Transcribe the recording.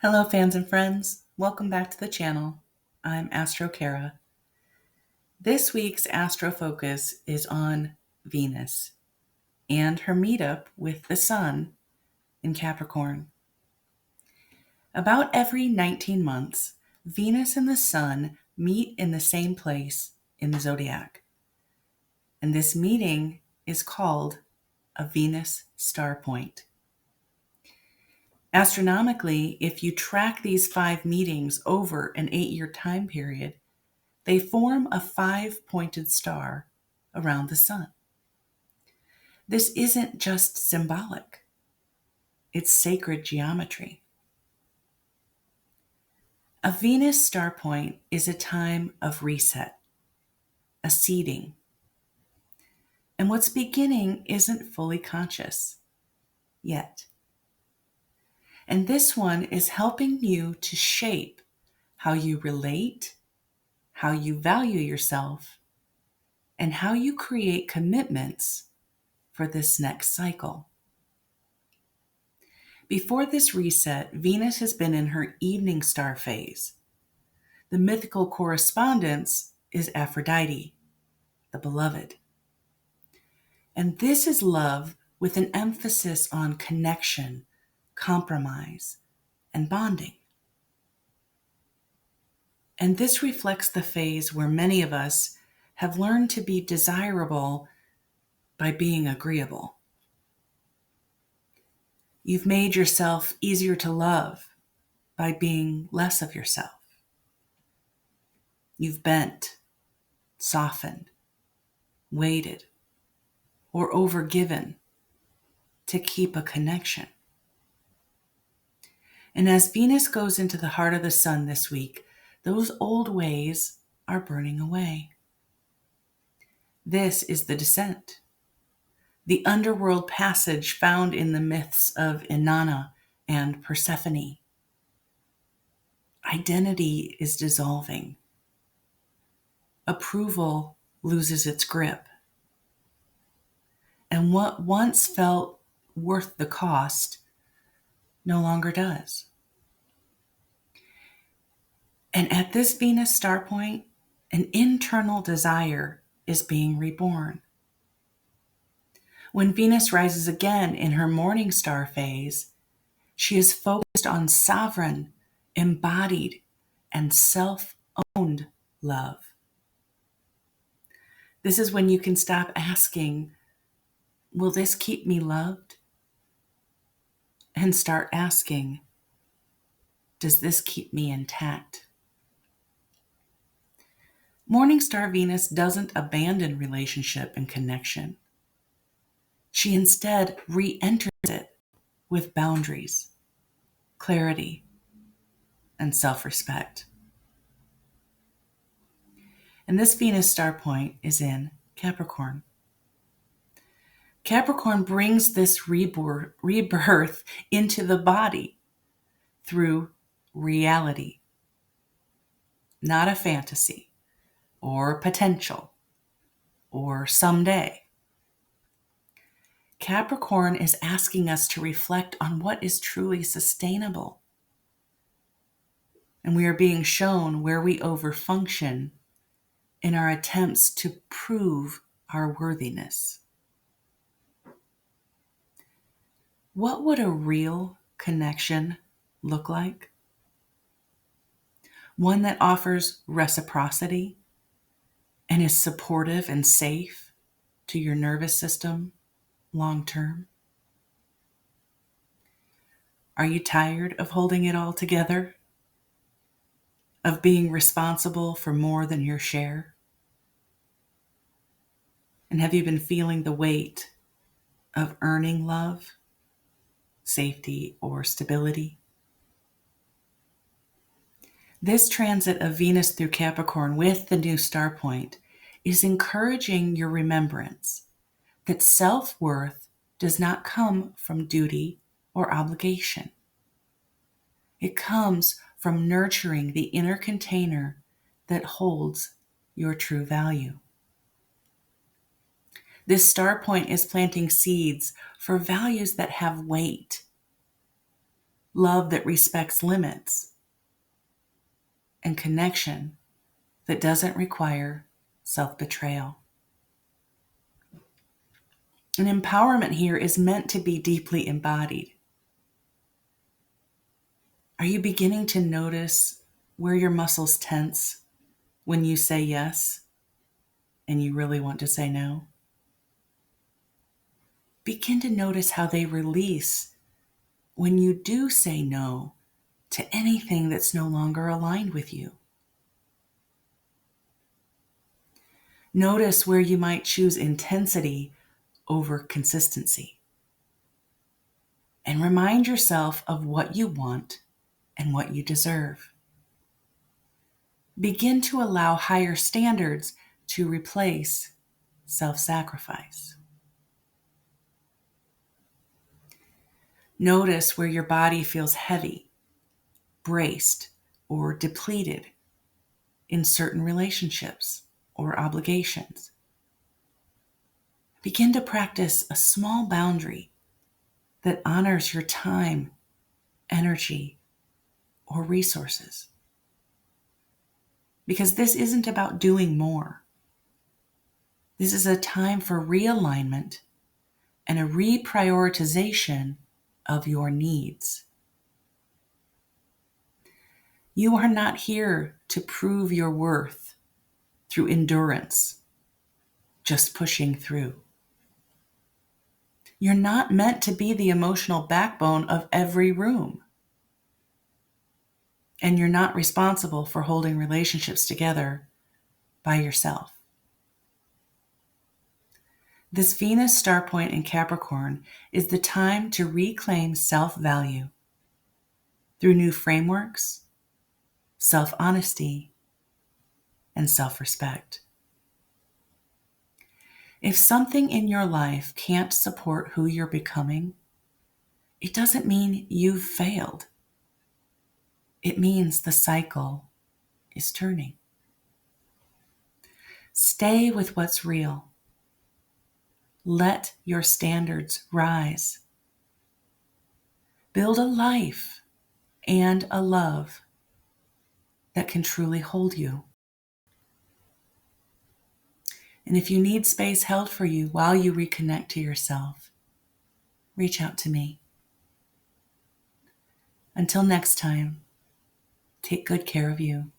Hello, fans and friends. Welcome back to the channel. I'm AstroKara. This week's AstroFocus is on Venus and her meetup with the Sun in Capricorn. About every 19 months, Venus and the Sun meet in the same place in the zodiac. And this meeting is called a Venus star point. Astronomically, if you track these 5 meetings over an 8-year time period, they form a 5-pointed star around the Sun. This isn't just symbolic, it's sacred geometry. A Venus star point is a time of reset, a seeding. And what's beginning isn't fully conscious yet. And this one is helping you to shape how you relate, how you value yourself, and how you create commitments for this next cycle. Before this reset, Venus has been in her evening star phase. The mythical correspondence is Aphrodite, the beloved. And this is love with an emphasis on connection, compromise, and bonding. And this reflects the phase where many of us have learned to be desirable by being agreeable. You've made yourself easier to love by being less of yourself. You've bent, softened, waited, or overgiven to keep a connection. And as Venus goes into the heart of the Sun this week, those old ways are burning away. This is the descent, the underworld passage found in the myths of Inanna and Persephone. Identity is dissolving. Approval loses its grip. And what once felt worth the cost no longer does. And at this Venus star point, an internal desire is being reborn. When Venus rises again in her morning star phase, she is focused on sovereign, embodied, and self-owned love. This is when you can stop asking, will this keep me loved? And start asking, does this keep me intact? Morning star Venus doesn't abandon relationship and connection. She instead re-enters it with boundaries, clarity, and self-respect. And this Venus star point is in Capricorn. Capricorn brings this rebirth into the body through reality, not a fantasy or potential or someday. Capricorn is asking us to reflect on what is truly sustainable. And we are being shown where we overfunction in our attempts to prove our worthiness. What would a real connection look like? One that offers reciprocity and is supportive and safe to your nervous system long term? Are you tired of holding it all together? Of being responsible for more than your share? And have you been feeling the weight of earning love, safety, or stability? This transit of Venus through Capricorn with the new star point is encouraging your remembrance that self-worth does not come from duty or obligation. It comes from nurturing the inner container that holds your true value. This star point is planting seeds for values that have weight, love that respects limits, and connection that doesn't require self-betrayal. And empowerment here is meant to be deeply embodied. Are you beginning to notice where your muscles tense when you say yes and you really want to say no? Begin to notice how they release when you do say no to anything that's no longer aligned with you. Notice where you might choose intensity over consistency. And remind yourself of what you want and what you deserve. Begin to allow higher standards to replace self-sacrifice. Notice where your body feels heavy, braced, or depleted in certain relationships or obligations. Begin to practice a small boundary that honors your time, energy, or resources. Because this isn't about doing more. This is a time for realignment and a reprioritization of your needs. You are not here to prove your worth through endurance, just pushing through. You're not meant to be the emotional backbone of every room. And you're not responsible for holding relationships together by yourself. This Venus star point in Capricorn is the time to reclaim self-value through new frameworks, self-honesty, and self-respect. If something in your life can't support who you're becoming, it doesn't mean you've failed. It means the cycle is turning. Stay with what's real. Let your standards rise. Build a life and a love that can truly hold you. And if you need space held for you while you reconnect to yourself, reach out to me. Until next time, take good care of you.